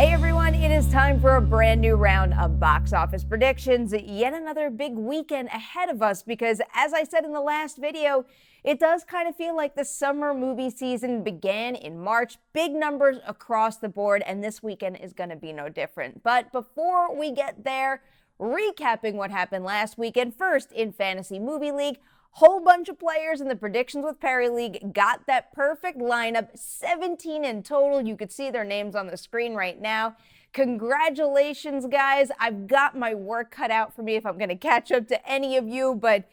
Hey everyone, it is time for a brand new round of box office predictions. Yet another big weekend ahead of us because, as I said in the last video, it does kind of feel like the summer movie season began in March. Big numbers across the board, and this weekend is going to be no different. But before we get there, recapping what happened last weekend, first in Fantasy Movie League, whole bunch of players in the Predictions with Perri League got that perfect lineup, 17 in total. You could see their names on the screen right now. Congratulations, guys. I've got my work cut out for me if I'm going to catch up to any of you, but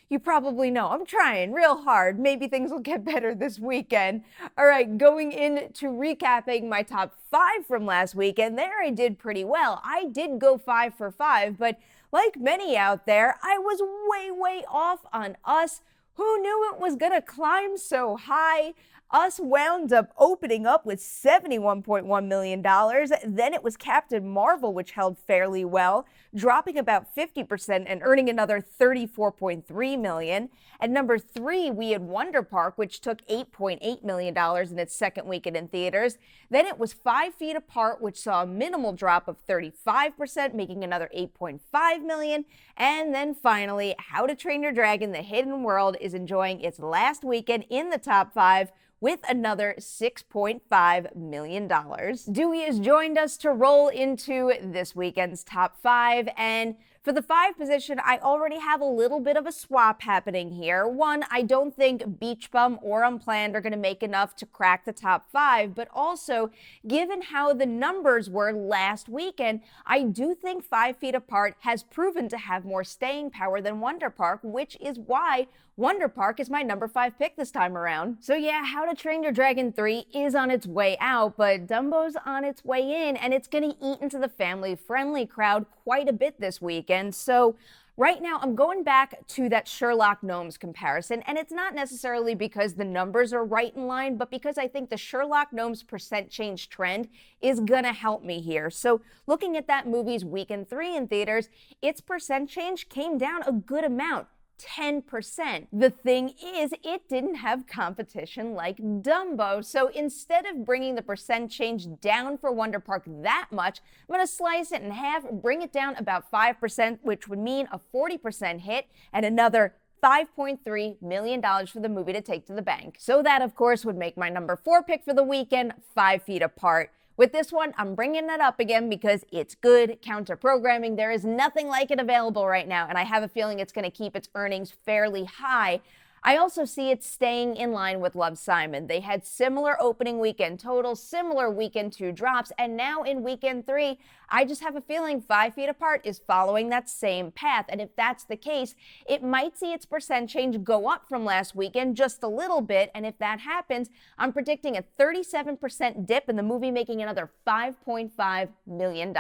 you probably know I'm trying real hard. Maybe things will get better this weekend. All right, going into recapping my top 5 from last weekend, there I did pretty well. I did go 5 for 5, but like many out there, I was way off on Us. Who knew it was gonna climb so high? Us wound up opening up with $71.1 million. Then it was Captain Marvel, which held fairly well, dropping about 50% and earning another $34.3 million. At number 3, we had Wonder Park, which took $8.8 million in its second weekend in theaters. Then it was 5 Feet Apart, which saw a minimal drop of 35%, making another $8.5 million. And then finally, How to Train Your Dragon: The Hidden World is enjoying its last weekend in the top 5 with another $6.5 million. Dewey has joined us to roll into this weekend's top 5, and for the 5 position, I already have a little bit of a swap happening here. One, I don't think Beach Bum or Unplanned are going to make enough to crack the top 5, but also, given how the numbers were last weekend, I do think 5 Feet Apart has proven to have more staying power than Wonder Park, which is why Wonder Park is my number 5 pick this time around. So yeah, How to Train Your Dragon 3 is on its way out, but Dumbo's on its way in, and it's going to eat into the family-friendly crowd quite a bit this weekend. So right now, I'm going back to that Sherlock Gnomes comparison, and it's not necessarily because the numbers are right in line, but because I think the Sherlock Gnomes percent change trend is gonna help me here. So looking at that movie's weekend 3 in theaters, its percent change came down a good amount. 10%. The thing is, it didn't have competition like Dumbo. So instead of bringing the percent change down for Wonder Park that much, I'm going to slice it in half, bring it down about 5%, which would mean a 40% hit and another $5.3 million for the movie to take to the bank. So that, of course, would make my number 4 pick for the weekend 5 Feet Apart. With this one, I'm bringing it up again because it's good counter-programming. There is nothing like it available right now, and I have a feeling it's going to keep its earnings fairly high. I also see it staying in line with Love, Simon. They had similar opening weekend totals, similar weekend 2 drops, and now in weekend 3, I just have a feeling 5 Feet Apart is following that same path. And if that's the case, it might see its percent change go up from last weekend just a little bit. And if that happens, I'm predicting a 37% dip in the movie, making another $5.5 million.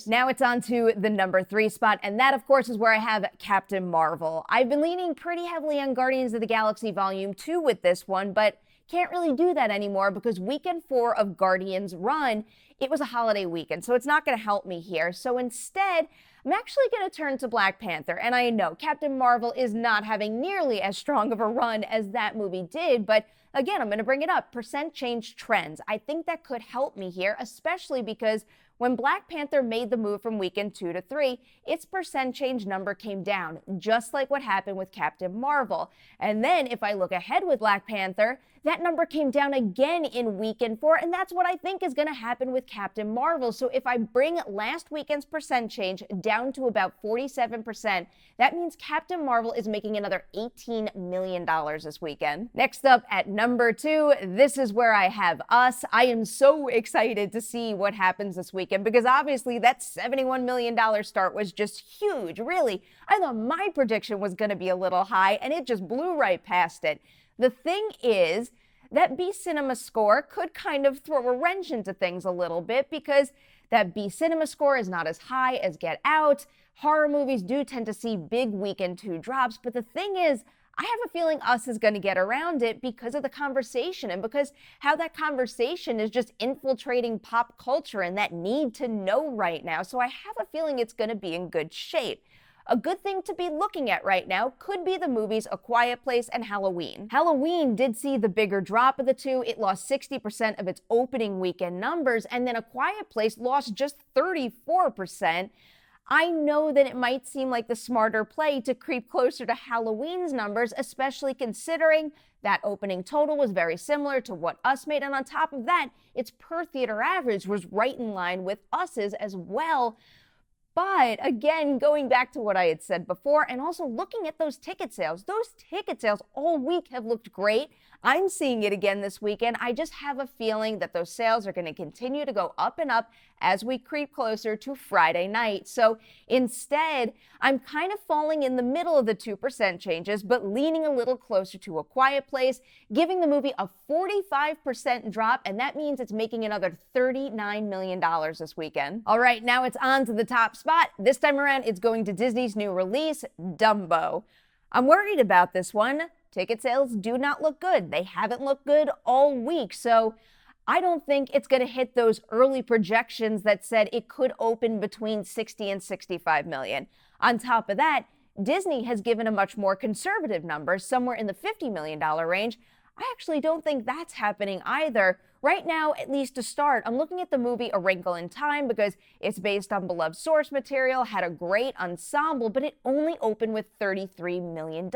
Now it's on to the number 3 spot, and that, of course, is where I have Captain Marvel. I've been leaning pretty heavily on Guardians of the Galaxy Volume 2 with this one, but can't really do that anymore because weekend 4 of Guardians' run, it was a holiday weekend, so it's not going to help me here. So instead, I'm actually going to turn to Black Panther, and I know Captain Marvel is not having nearly as strong of a run as that movie did, but again, I'm going to bring it up. Percent change trends. I think that could help me here, especially because when Black Panther made the move from weekend 2 to 3, its percent change number came down, just like what happened with Captain Marvel. And then if I look ahead with Black Panther, that number came down again in weekend 4, and that's what I think is going to happen with Captain Marvel. So if I bring last weekend's percent change down to about 47%, that means Captain Marvel is making another $18 million this weekend. Next up at number 2, this is where I have Us. I am so excited to see what happens this weekend because obviously that $71 million start was just huge. Really, I thought my prediction was going to be a little high, and it just blew right past it. The thing is that B CinemaScore could kind of throw a wrench into things a little bit because that B CinemaScore is not as high as Get Out. Horror movies do tend to see big weekend 2 drops, but the thing is, I have a feeling Us is going to get around it because of the conversation and because how that conversation is just infiltrating pop culture and that need to know right now. So I have a feeling it's going to be in good shape. a good thing to be looking at right now could be the movies A Quiet Place and Halloween. Halloween did see the bigger drop of the two. It lost 60% of its opening weekend numbers, and then A Quiet Place lost just 34%. I know that it might seem like the smarter play to creep closer to Halloween's numbers, especially considering that opening total was very similar to what Us made, and on top of that, its per theater average was right in line with Us's as well. But again, going back to what I had said before, and also looking at those ticket sales all week have looked great. I'm seeing it again this weekend. I just have a feeling that those sales are going to continue to go up and up as we creep closer to Friday night. So instead, I'm kind of falling in the middle of the 2% changes, but leaning a little closer to A Quiet Place, giving the movie a 45% drop, and that means it's making another $39 million this weekend. All right, now it's on to the top spot. This time around, it's going to Disney's new release, Dumbo. I'm worried about this one. Ticket sales do not look good. They haven't looked good all week, so I don't think it's going to hit those early projections that said it could open between 60 and 65 million. On top of that, Disney has given a much more conservative number, somewhere in the $50 million range. I actually don't think that's happening either. Right now, at least to start, I'm looking at the movie A Wrinkle in Time because it's based on beloved source material, had a great ensemble, but it only opened with $33 million.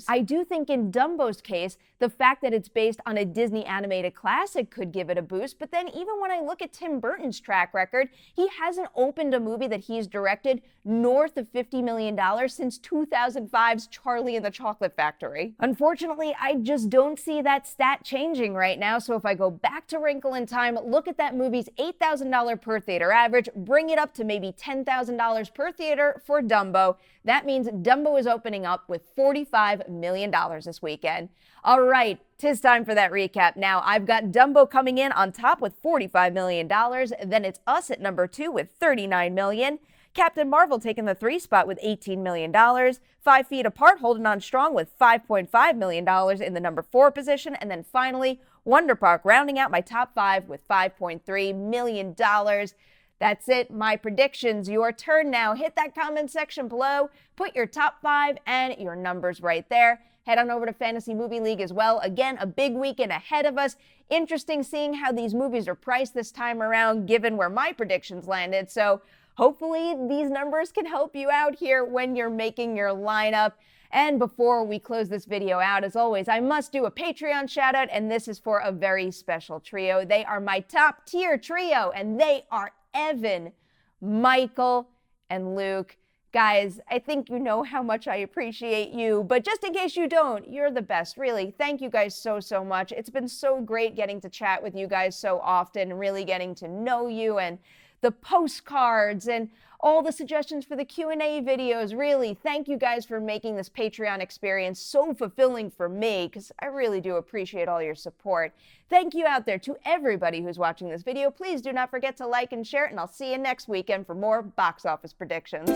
I do think in Dumbo's case, the fact that it's based on a Disney animated classic could give it a boost, but then even when I look at Tim Burton's track record, he hasn't opened a movie that he's directed north of $50 million since 2005's Charlie and the Chocolate Factory. Unfortunately, I just don't see that stat changing right now, so if I go back to Wrinkle in Time, look at that movie's $8,000 per theater average, bring it up to maybe $10,000 per theater for Dumbo. That means Dumbo is opening up with $45 million this weekend. All right, 'tis time for that recap. Now, I've got Dumbo coming in on top with $45 million, then it's Us at number 2 with $39 million. Captain Marvel taking the 3 spot with $18 million. 5 Feet Apart holding on strong with $5.5 million in the number 4 position. And then finally, Wonder Park rounding out my top 5 with $5.3 million. That's it, my predictions. Your turn now. Hit that comment section below. Put your top 5 and your numbers right there. Head on over to Fantasy Movie League as well. Again, a big weekend ahead of us. Interesting seeing how these movies are priced this time around, given where my predictions landed. So hopefully these numbers can help you out here when you're making your lineup. And before we close this video out, as always, I must do a Patreon shout out, and this is for a very special trio. They are my top tier trio, and they are Evan, Michael, and Luke. Guys, I think you know how much I appreciate you, but just in case you don't, you're the best, really. Thank you guys so, so much. It's been so great getting to chat with you guys so often, really getting to know you, and the postcards and all the suggestions for the Q&A videos. Really, thank you guys for making this Patreon experience so fulfilling for me, because I really do appreciate all your support. Thank you out there to everybody who's watching this video. Please do not forget to like and share it, and I'll see you next weekend for more box office predictions.